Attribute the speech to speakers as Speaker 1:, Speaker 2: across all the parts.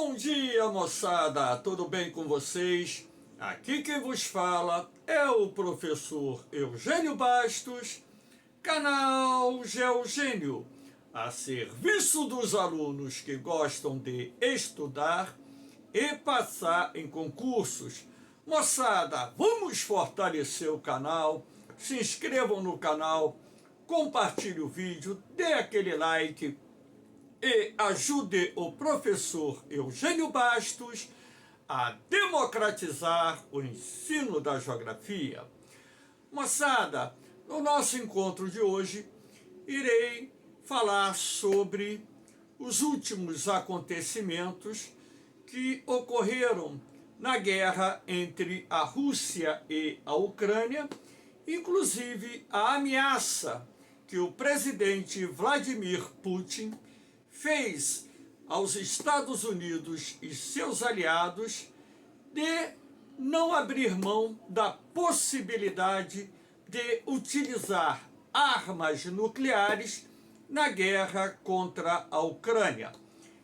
Speaker 1: Bom dia, moçada! Tudo bem com vocês? Aqui quem vos fala é o professor Eugênio Bastos, canal Geogênio, a serviço dos alunos que gostam de estudar e passar em concursos. Moçada, vamos fortalecer o canal, se inscrevam no canal, compartilhe o vídeo, dê aquele like e ajude o professor Eugênio Bastos a democratizar o ensino da geografia. Moçada, no nosso encontro de hoje, irei falar sobre os últimos acontecimentos que ocorreram na guerra entre a Rússia e a Ucrânia, inclusive a ameaça que o presidente Vladimir Putin fez aos Estados Unidos e seus aliados de não abrir mão da possibilidade de utilizar armas nucleares na guerra contra a Ucrânia.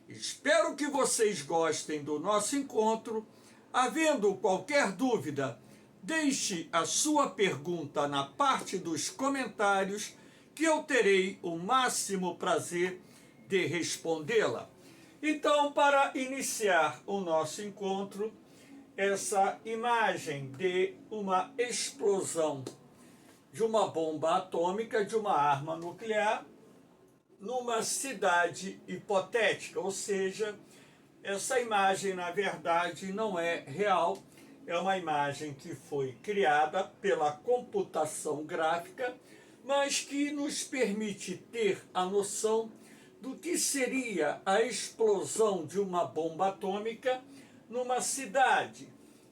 Speaker 1: Espero que vocês gostem do nosso encontro. Havendo qualquer dúvida, deixe a sua pergunta na parte dos comentários, que eu terei o máximo prazer de respondê-la. Então, para iniciar o nosso encontro, essa imagem de uma explosão de uma bomba atômica, de uma arma nuclear, numa cidade hipotética, ou seja, essa imagem, na verdade, não é real, é uma imagem que foi criada pela computação gráfica, mas que nos permite ter a noção do que seria a explosão de uma bomba atômica numa cidade.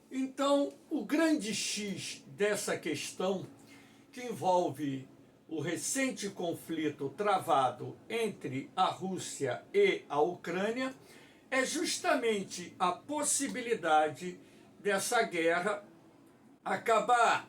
Speaker 1: Então, o grande X dessa questão, que envolve o recente conflito travado entre a Rússia e a Ucrânia, é justamente a possibilidade dessa guerra acabar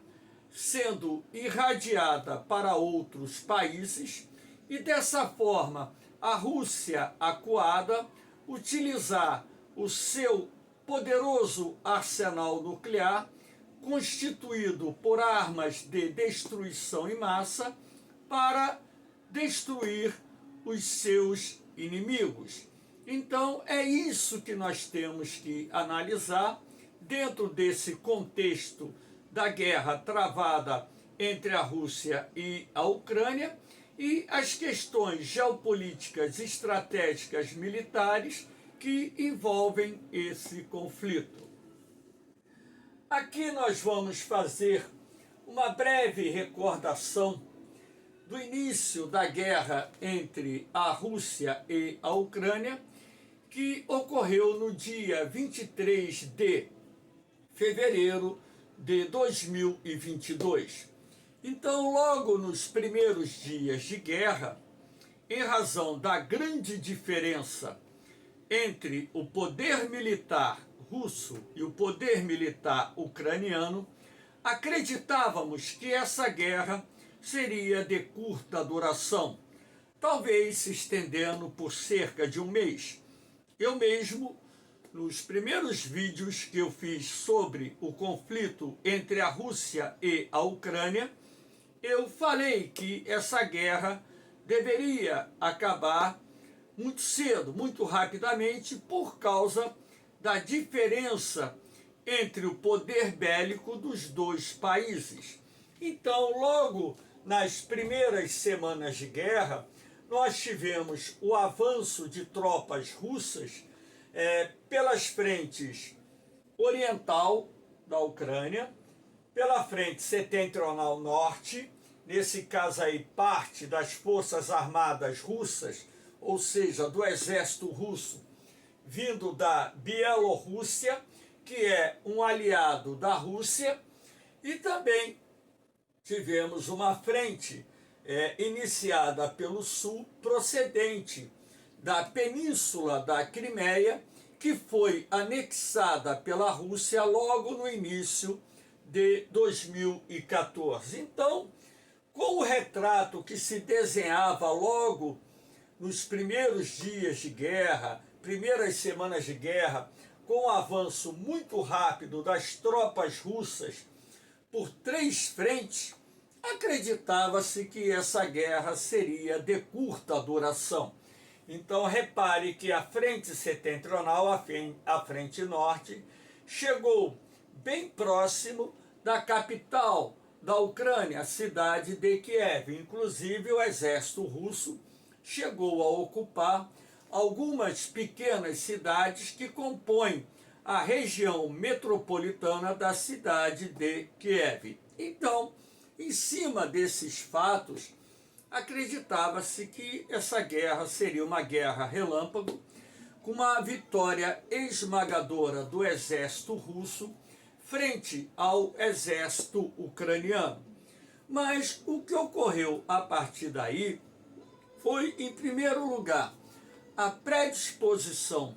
Speaker 1: sendo irradiada para outros países e, dessa forma, a Rússia, acuada, utilizar o seu poderoso arsenal nuclear, constituído por armas de destruição em massa, para destruir os seus inimigos. Então, é isso que nós temos que analisar dentro desse contexto da guerra travada entre a Rússia e a Ucrânia e as questões geopolíticas, estratégicas, militares que envolvem esse conflito. Aqui nós vamos fazer uma breve recordação do início da guerra entre a Rússia e a Ucrânia, que ocorreu no dia 23 de fevereiro de 2022. Então, logo nos primeiros dias de guerra, em razão da grande diferença entre o poder militar russo e o poder militar ucraniano, acreditávamos que essa guerra seria de curta duração, talvez se estendendo por cerca de um mês. Eu mesmo, nos primeiros vídeos que eu fiz sobre o conflito entre a Rússia e a Ucrânia, eu falei que essa guerra deveria acabar muito cedo, muito rapidamente, por causa da diferença entre o poder bélico dos dois países. Então, logo nas primeiras semanas de guerra, nós tivemos o avanço de tropas russas pelas frentes oriental da Ucrânia, pela frente setentrional norte, nesse caso aí parte das forças armadas russas, ou seja, do exército russo, vindo da Bielorrússia, que é um aliado da Rússia, e também tivemos uma frente iniciada pelo sul, procedente da península da Crimeia, que foi anexada pela Rússia logo no início de 2014. Então, com o retrato que se desenhava logo nos primeiros dias de guerra, primeiras semanas de guerra, com o avanço muito rápido das tropas russas por 3 frentes, acreditava-se que essa guerra seria de curta duração. Então repare que a frente setentrional, a frente norte, chegou bem próximo da capital da Ucrânia, a cidade de Kiev. Inclusive o exército russo chegou a ocupar algumas pequenas cidades que compõem a região metropolitana da cidade de Kiev. Então, em cima desses fatos, acreditava-se que essa guerra seria uma guerra relâmpago, com uma vitória esmagadora do exército russo frente ao exército ucraniano. Mas o que ocorreu a partir daí foi, em primeiro lugar, a predisposição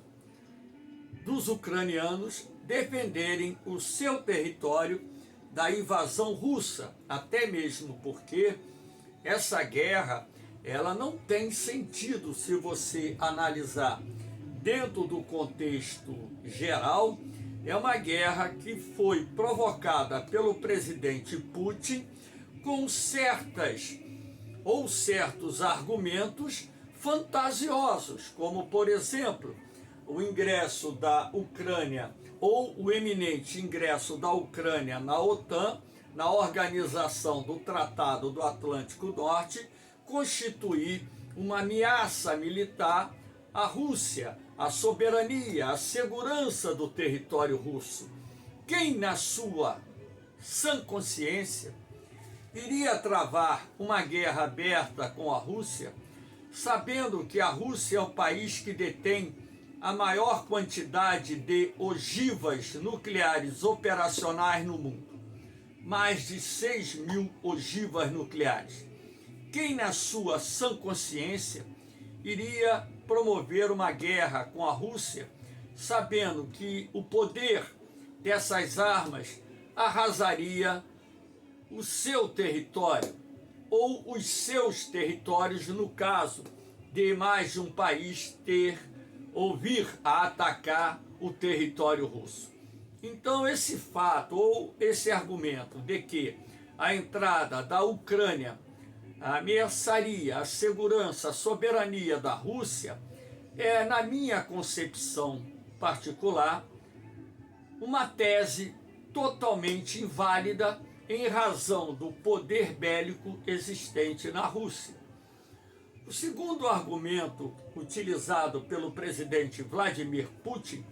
Speaker 1: dos ucranianos defenderem o seu território da invasão russa, até mesmo porque essa guerra ela não tem sentido se você analisar dentro do contexto geral. É uma guerra que foi provocada pelo presidente Putin com certos argumentos fantasiosos, como, por exemplo, o ingresso da Ucrânia ou o eminente ingresso da Ucrânia na OTAN, na organização do Tratado do Atlântico Norte, constituir uma ameaça militar à Rússia, à soberania, à segurança do território russo. Quem, na sua sã consciência, iria travar uma guerra aberta com a Rússia, sabendo que a Rússia é o país que detém a maior quantidade de ogivas nucleares operacionais no mundo? Mais de 6.000 ogivas nucleares. Quem, na sua sã consciência, iria promover uma guerra com a Rússia, sabendo que o poder dessas armas arrasaria o seu território, ou os seus territórios, no caso de mais de um país vir a atacar o território russo? Então esse fato, ou esse argumento de que a entrada da Ucrânia ameaçaria a segurança, a soberania da Rússia, é, na minha concepção particular, uma tese totalmente inválida em razão do poder bélico existente na Rússia. O segundo argumento utilizado pelo presidente Vladimir Putin,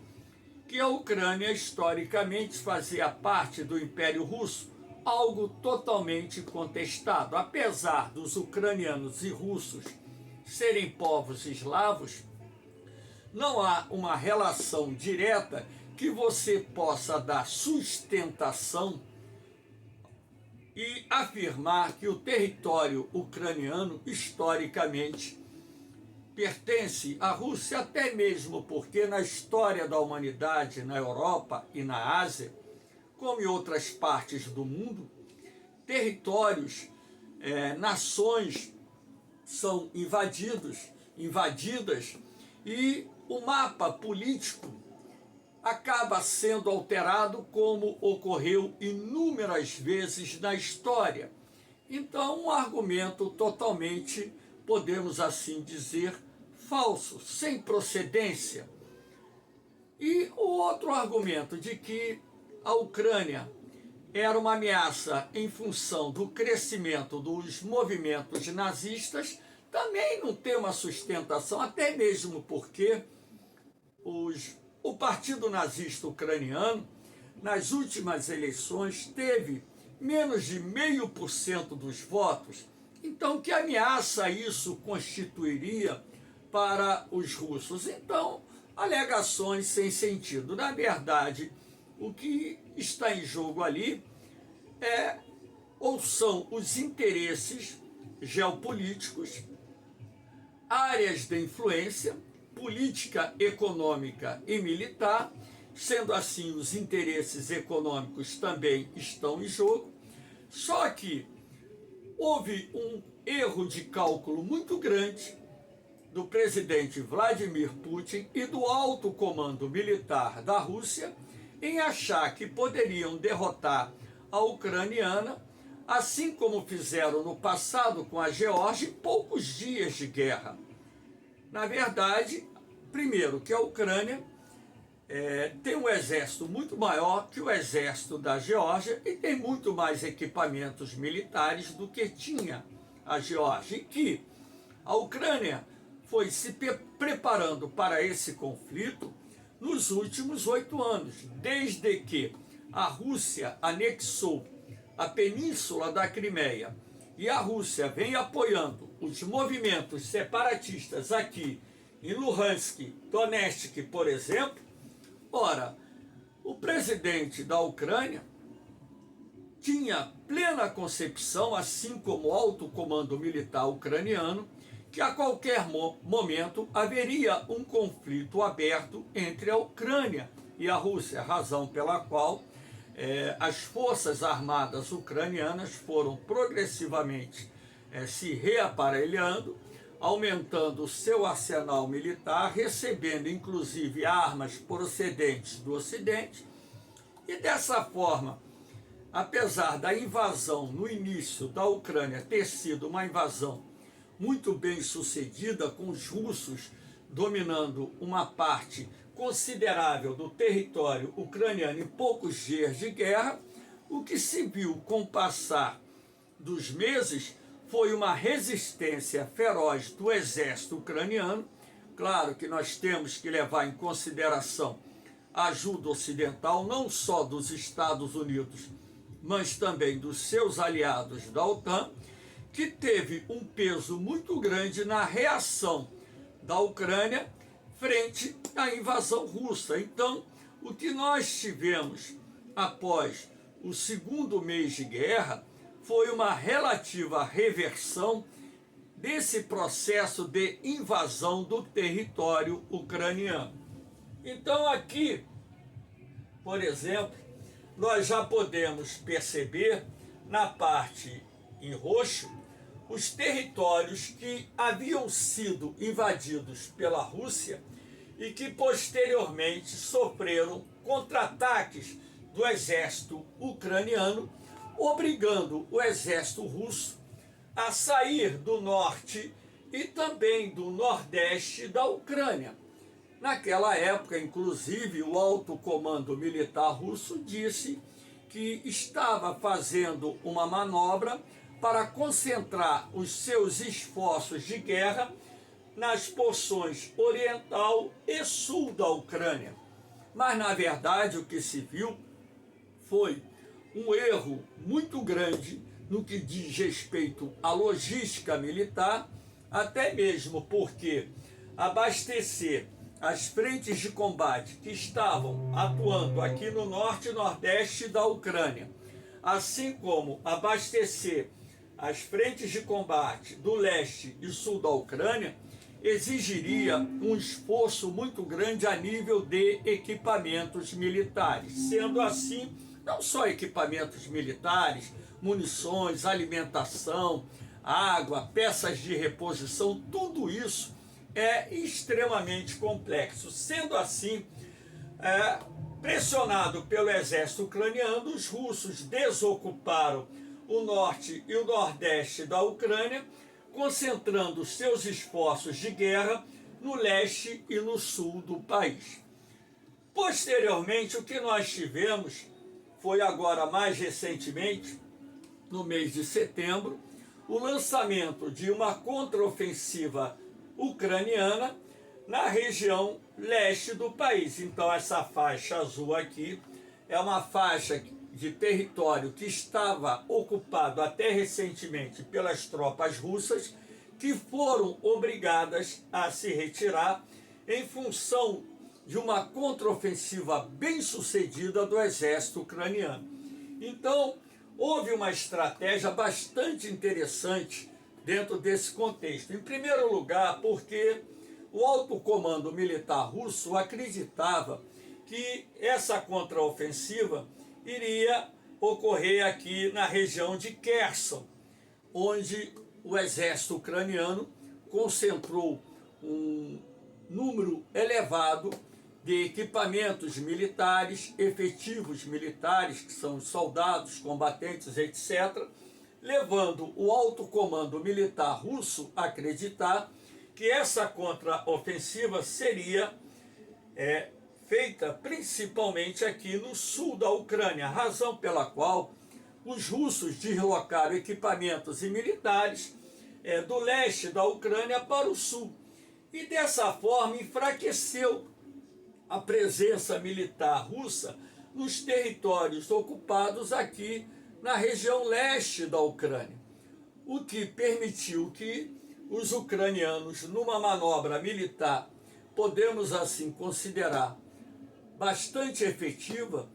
Speaker 1: que a Ucrânia historicamente fazia parte do Império Russo, algo totalmente contestado. Apesar dos ucranianos e russos serem povos eslavos, não há uma relação direta que você possa dar sustentação e afirmar que o território ucraniano historicamente pertence à Rússia, até mesmo porque na história da humanidade, na Europa e na Ásia, como em outras partes do mundo, territórios, nações são invadidas e o mapa político acaba sendo alterado, como ocorreu inúmeras vezes na história. Então, um argumento totalmente, podemos assim dizer, falso, sem procedência. E o outro argumento de que a Ucrânia era uma ameaça em função do crescimento dos movimentos nazistas também não tem uma sustentação, até mesmo porque o Partido Nazista Ucraniano, nas últimas eleições, teve menos de 0,5% dos votos. Então, que ameaça isso constituiria para os russos? Então, alegações sem sentido. Na verdade, o que está em jogo ali são os interesses geopolíticos, áreas de influência, política econômica e militar. Sendo assim, os interesses econômicos também estão em jogo. Só que houve um erro de cálculo muito grande do presidente Vladimir Putin e do alto comando militar da Rússia em achar que poderiam derrotar a ucraniana, assim como fizeram no passado com a Geórgia, em poucos dias de guerra. Na verdade, primeiro que a Ucrânia tem um exército muito maior que o exército da Geórgia e tem muito mais equipamentos militares do que tinha a Geórgia, e que a Ucrânia foi se preparando para esse conflito nos últimos 8 anos, desde que a Rússia anexou a península da Crimeia e a Rússia vem apoiando os movimentos separatistas aqui em Luhansk, Donetsk, por exemplo. Ora, o presidente da Ucrânia tinha plena concepção, assim como o alto comando militar ucraniano, que a qualquer momento haveria um conflito aberto entre a Ucrânia e a Rússia, razão pela qual as forças armadas ucranianas foram progressivamente se reaparelhando, aumentando o seu arsenal militar, recebendo inclusive armas procedentes do Ocidente, e dessa forma, apesar da invasão no início da Ucrânia ter sido uma invasão muito bem sucedida, com os russos dominando uma parte considerável do território ucraniano em poucos dias de guerra, o que se viu com o passar dos meses foi uma resistência feroz do exército ucraniano. Claro que nós temos que levar em consideração a ajuda ocidental, não só dos Estados Unidos, mas também dos seus aliados da OTAN, que teve um peso muito grande na reação da Ucrânia frente à invasão russa. Então, o que nós tivemos após o segundo mês de guerra foi uma relativa reversão desse processo de invasão do território ucraniano. Então, aqui, por exemplo, nós já podemos perceber na parte em roxo os territórios que haviam sido invadidos pela Rússia e que posteriormente sofreram contra-ataques do exército ucraniano, obrigando o exército russo a sair do norte e também do nordeste da Ucrânia. Naquela época, inclusive, o alto comando militar russo disse que estava fazendo uma manobra para concentrar os seus esforços de guerra nas porções oriental e sul da Ucrânia. Mas, na verdade, o que se viu foi um erro muito grande no que diz respeito à logística militar, até mesmo porque abastecer as frentes de combate que estavam atuando aqui no norte e nordeste da Ucrânia, assim como abastecer as frentes de combate do leste e sul da Ucrânia, exigiria um esforço muito grande a nível de equipamentos militares. Sendo assim, não só equipamentos militares, munições, alimentação, água, peças de reposição, tudo isso é extremamente complexo. Sendo assim, pressionado pelo exército ucraniano, os russos desocuparam o norte e o nordeste da Ucrânia, concentrando seus esforços de guerra no leste e no sul do país. Posteriormente, o que nós tivemos foi agora mais recentemente, no mês de setembro, o lançamento de uma contraofensiva ucraniana na região leste do país. Então, essa faixa azul aqui é uma faixa de território que estava ocupado até recentemente pelas tropas russas, que foram obrigadas a se retirar em função de uma contraofensiva bem sucedida do exército ucraniano. Então, houve uma estratégia bastante interessante dentro desse contexto. Em primeiro lugar, porque o alto comando militar russo acreditava que essa contraofensiva iria ocorrer aqui na região de Kherson, onde o exército ucraniano concentrou um número elevado de equipamentos militares, efetivos militares, que são os soldados, combatentes, etc., levando o alto comando militar russo a acreditar que essa contraofensiva seria feita principalmente aqui no sul da Ucrânia, razão pela qual os russos deslocaram equipamentos e militares do leste da Ucrânia para o sul. E dessa forma enfraqueceu a presença militar russa nos territórios ocupados aqui na região leste da Ucrânia, o que permitiu que os ucranianos, numa manobra militar, podemos assim considerar bastante efetiva,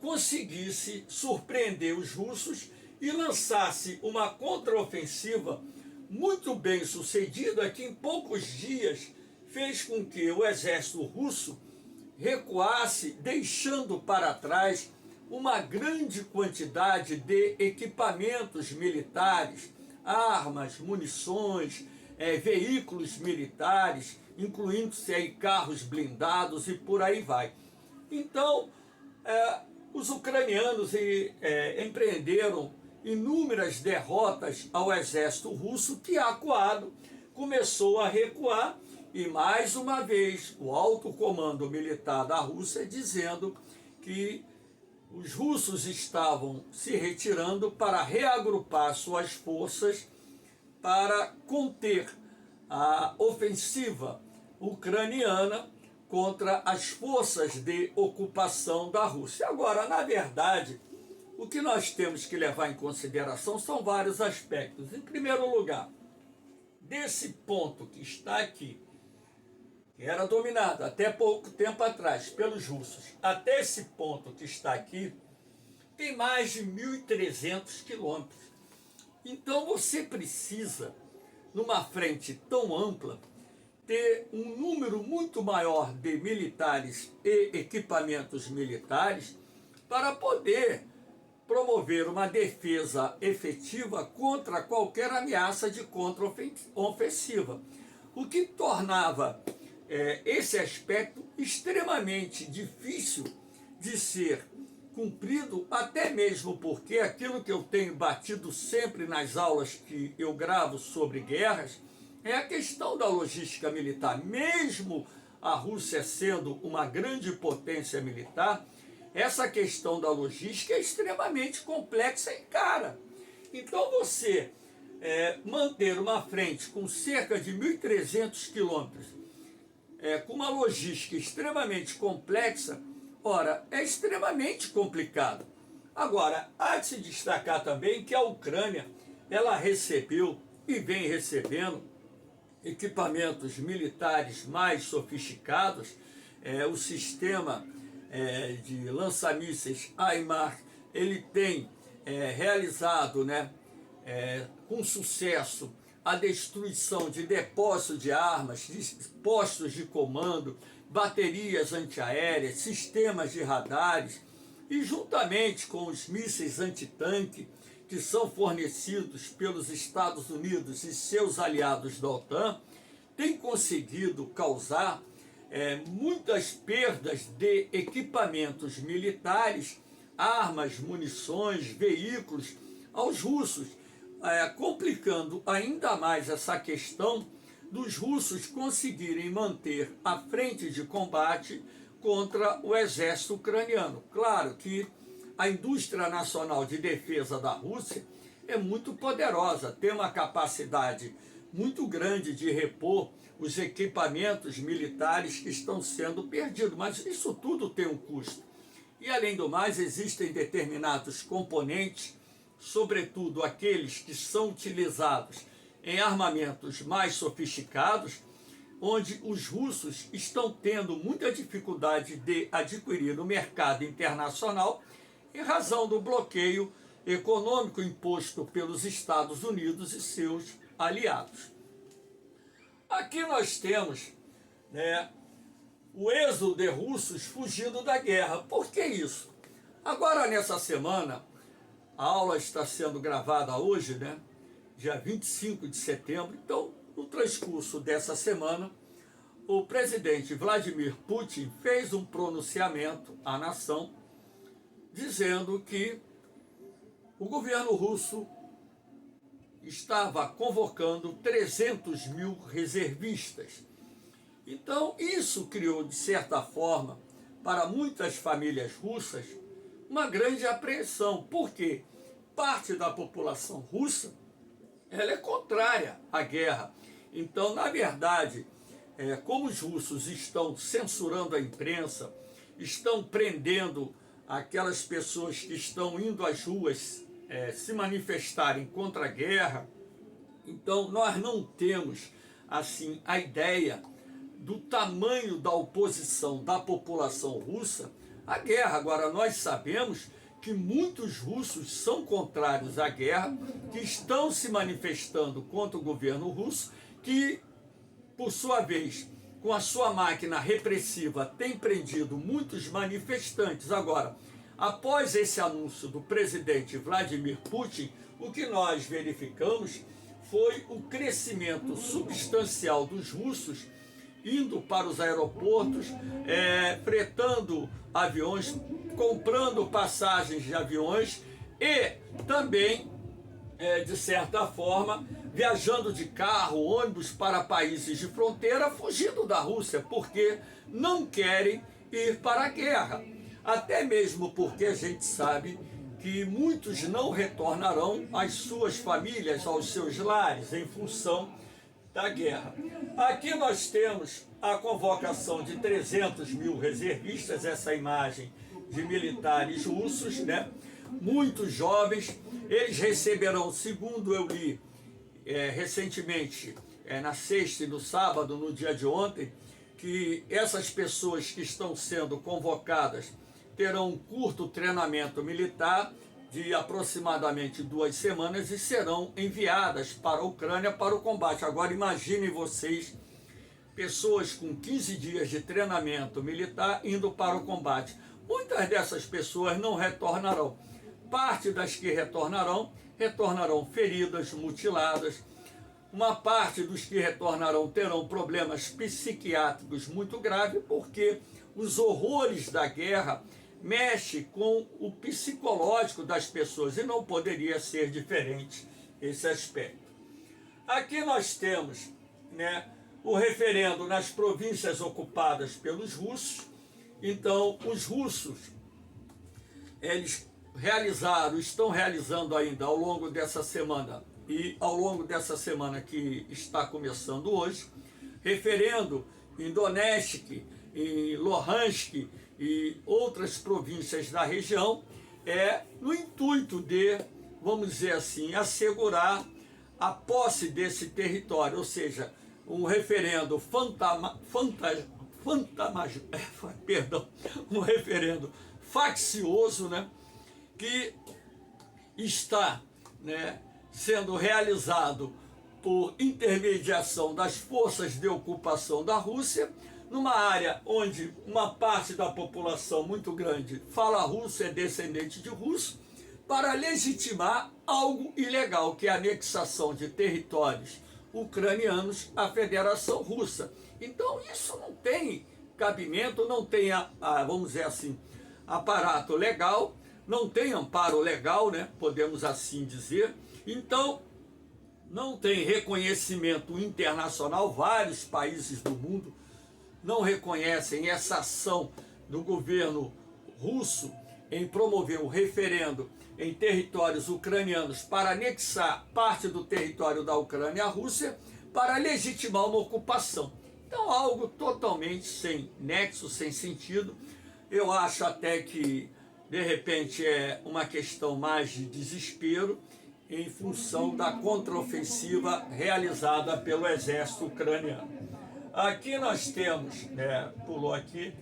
Speaker 1: conseguisse surpreender os russos e lançasse uma contraofensiva muito bem sucedida que em poucos dias fez com que o exército russo recuasse, deixando para trás uma grande quantidade de equipamentos militares, armas, munições, veículos militares, incluindo-se aí carros blindados e por aí vai. Então, os ucranianos empreenderam inúmeras derrotas ao exército russo, que, acuado, começou a recuar, e mais uma vez o alto comando militar da Rússia dizendo que os russos estavam se retirando para reagrupar suas forças para conter a ofensiva ucraniana contra as forças de ocupação da Rússia. Agora, na verdade, o que nós temos que levar em consideração são vários aspectos. Em primeiro lugar, desse ponto que está aqui, que era dominado até pouco tempo atrás pelos russos, até esse ponto que está aqui, tem mais de 1.300 quilômetros. Então você precisa, numa frente tão ampla, ter um número muito maior de militares e equipamentos militares para poder promover uma defesa efetiva contra qualquer ameaça de contraofensiva, o que tornava esse aspecto extremamente difícil de ser cumprido, até mesmo porque aquilo que eu tenho batido sempre nas aulas que eu gravo sobre guerras é a questão da logística militar. Mesmo a Rússia sendo uma grande potência militar, essa questão da logística é extremamente complexa e cara. Então você manter uma frente com cerca de 1.300 quilômetros, com uma logística extremamente complexa, ora, é extremamente complicado. Agora, há de se destacar também que a Ucrânia, ela recebeu e vem recebendo equipamentos militares mais sofisticados, o sistema de lança-mísseis HIMARS, ele tem realizado, com sucesso, a destruição de depósitos de armas, de postos de comando, baterias antiaéreas, sistemas de radares, e juntamente com os mísseis antitanque que são fornecidos pelos Estados Unidos e seus aliados da OTAN, tem conseguido causar muitas perdas de equipamentos militares, armas, munições, veículos aos russos, complicando ainda mais essa questão dos russos conseguirem manter a frente de combate contra o exército ucraniano. Claro que a indústria nacional de defesa da Rússia é muito poderosa, tem uma capacidade muito grande de repor os equipamentos militares que estão sendo perdidos, mas isso tudo tem um custo. E, além do mais, existem determinados componentes, sobretudo aqueles que são utilizados em armamentos mais sofisticados, onde os russos estão tendo muita dificuldade de adquirir no mercado internacional em razão do bloqueio econômico imposto pelos Estados Unidos e seus aliados. Aqui nós temos o êxodo de russos fugindo da guerra. Por que isso? Agora, nessa semana, a aula está sendo gravada hoje, dia 25 de setembro. Então, no transcurso dessa semana, o presidente Vladimir Putin fez um pronunciamento à nação dizendo que o governo russo estava convocando 300 mil reservistas. Então, isso criou, de certa forma, para muitas famílias russas, uma grande apreensão, porque parte da população russa ela é contrária à guerra. Então, na verdade, como os russos estão censurando a imprensa, estão prendendo aquelas pessoas que estão indo às ruas se manifestarem contra a guerra, então nós não temos assim a ideia do tamanho da oposição da população russa à guerra. Agora, nós sabemos que muitos russos são contrários à guerra, que estão se manifestando contra o governo russo, que, por sua vez, com a sua máquina repressiva, tem prendido muitos manifestantes. Agora, após esse anúncio do presidente Vladimir Putin, o que nós verificamos foi o crescimento substancial dos russos indo para os aeroportos, fretando aviões, comprando passagens de aviões e também, de certa forma, viajando de carro, ônibus para países de fronteira, fugindo da Rússia, porque não querem ir para a guerra. Até mesmo porque a gente sabe que muitos não retornarão às suas famílias, aos seus lares, em função da guerra. Aqui nós temos a convocação de 300 mil reservistas, essa imagem de militares russos, né? Muitos jovens, eles receberão, segundo eu li recentemente, na sexta e no sábado, no dia de ontem, que essas pessoas que estão sendo convocadas terão um curto treinamento militar de aproximadamente 2 semanas e serão enviadas para a Ucrânia para o combate. Agora imaginem vocês, pessoas com 15 dias de treinamento militar indo para o combate. Muitas dessas pessoas não retornarão. Parte das que retornarão feridas, mutiladas. Uma parte dos que retornarão terão problemas psiquiátricos muito graves, porque os horrores da guerra mexe com o psicológico das pessoas e não poderia ser diferente esse aspecto. Aqui nós temos, né, o referendo nas províncias ocupadas pelos russos. Então, os russos, eles estão realizando ainda ao longo dessa semana e ao longo dessa semana que está começando hoje, referendo em Donetsk, em Luhansk e outras províncias da região, no intuito de, vamos dizer assim, assegurar a posse desse território, ou seja, um referendo um referendo faccioso, né, que está, né, sendo realizado por intermediação das forças de ocupação da Rússia, numa área onde uma parte da população muito grande fala russo, é descendente de russo, para legitimar algo ilegal, que é a anexação de territórios ucranianos à Federação Russa. Então isso não tem cabimento, não tem, vamos dizer assim, aparato legal, não tem amparo legal, né, podemos assim dizer. Então não tem reconhecimento internacional. Vários países do mundo não reconhecem essa ação do governo russo em promover um referendo em territórios ucranianos para anexar parte do território da Ucrânia à Rússia para legitimar uma ocupação. Então, algo totalmente sem nexo, sem sentido. Eu acho até que, de repente, é uma questão mais de desespero em função da contraofensiva realizada pelo exército ucraniano. Aqui nós temos, pulou aqui,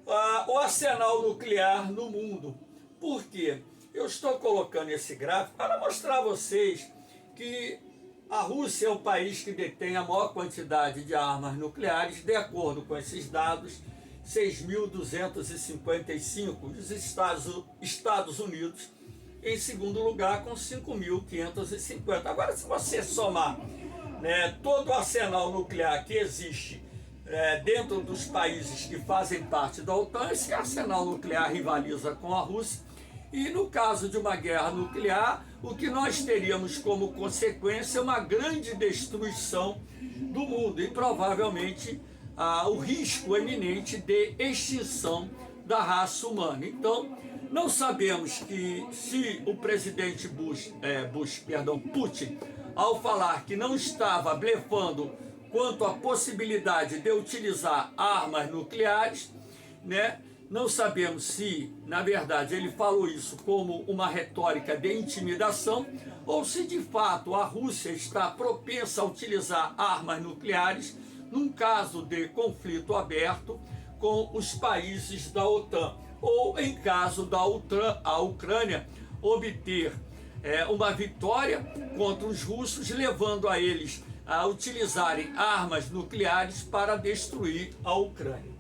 Speaker 1: o arsenal nuclear no mundo. Por quê? Eu estou colocando esse gráfico para mostrar a vocês que a Rússia é o país que detém a maior quantidade de armas nucleares. De acordo com esses dados, 6.255, os Estados Unidos em segundo lugar com 5.550. Agora, se você somar todo o arsenal nuclear que existe dentro dos países que fazem parte da OTAN, esse arsenal nuclear rivaliza com a Rússia. E no caso de uma guerra nuclear, o que nós teríamos como consequência é uma grande destruição do mundo e provavelmente o risco eminente de extinção da raça humana. Então, não sabemos que se o presidente Putin, ao falar que não estava blefando quanto à possibilidade de utilizar armas nucleares, né? Não sabemos se, na verdade, ele falou isso como uma retórica de intimidação ou se, de fato, a Rússia está propensa a utilizar armas nucleares num caso de conflito aberto com os países da OTAN ou em caso da Ucrânia obter uma vitória contra os russos, levando a eles a utilizarem armas nucleares para destruir a Ucrânia.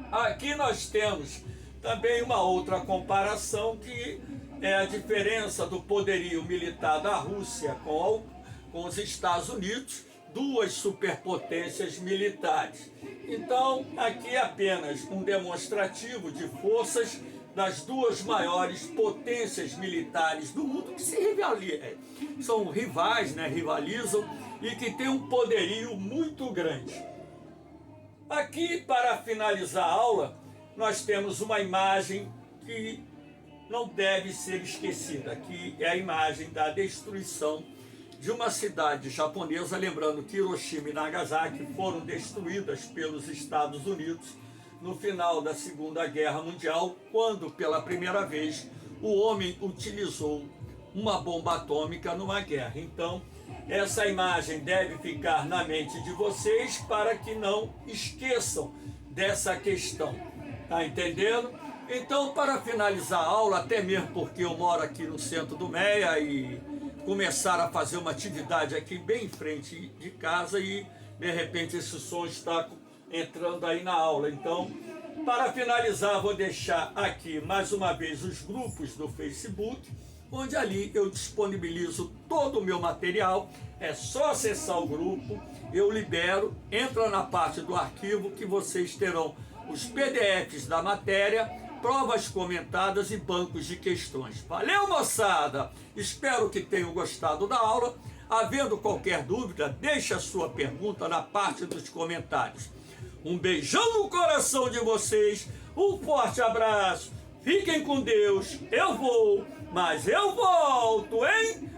Speaker 1: Aqui nós temos também uma outra comparação, que é a diferença do poderio militar da Rússia com os Estados Unidos, duas superpotências militares. Então, aqui é apenas um demonstrativo de forças das duas maiores potências militares do mundo, que são rivais, né, rivalizam, e que têm um poderio muito grande. Aqui, para finalizar a aula, nós temos uma imagem que não deve ser esquecida, que é a imagem da destruição de uma cidade japonesa, lembrando que Hiroshima e Nagasaki foram destruídas pelos Estados Unidos no final da Segunda Guerra Mundial, quando pela primeira vez o homem utilizou uma bomba atômica numa guerra. Então, essa imagem deve ficar na mente de vocês para que não esqueçam dessa questão. Tá entendendo? Então, para finalizar a aula, até mesmo porque eu moro aqui no centro do Meia e começaram a fazer uma atividade aqui bem em frente de casa e de repente esse som está entrando aí na aula. Então, para finalizar, vou deixar aqui mais uma vez os grupos do Facebook, onde ali eu disponibilizo todo o meu material. É só acessar o grupo, eu libero, entra na parte do arquivo que vocês terão os PDFs da matéria, provas comentadas e bancos de questões. Valeu, moçada! Espero que tenham gostado da aula. Havendo qualquer dúvida, deixe a sua pergunta na parte dos comentários. Um beijão no coração de vocês, um forte abraço, fiquem com Deus, eu vou, mas eu volto, hein?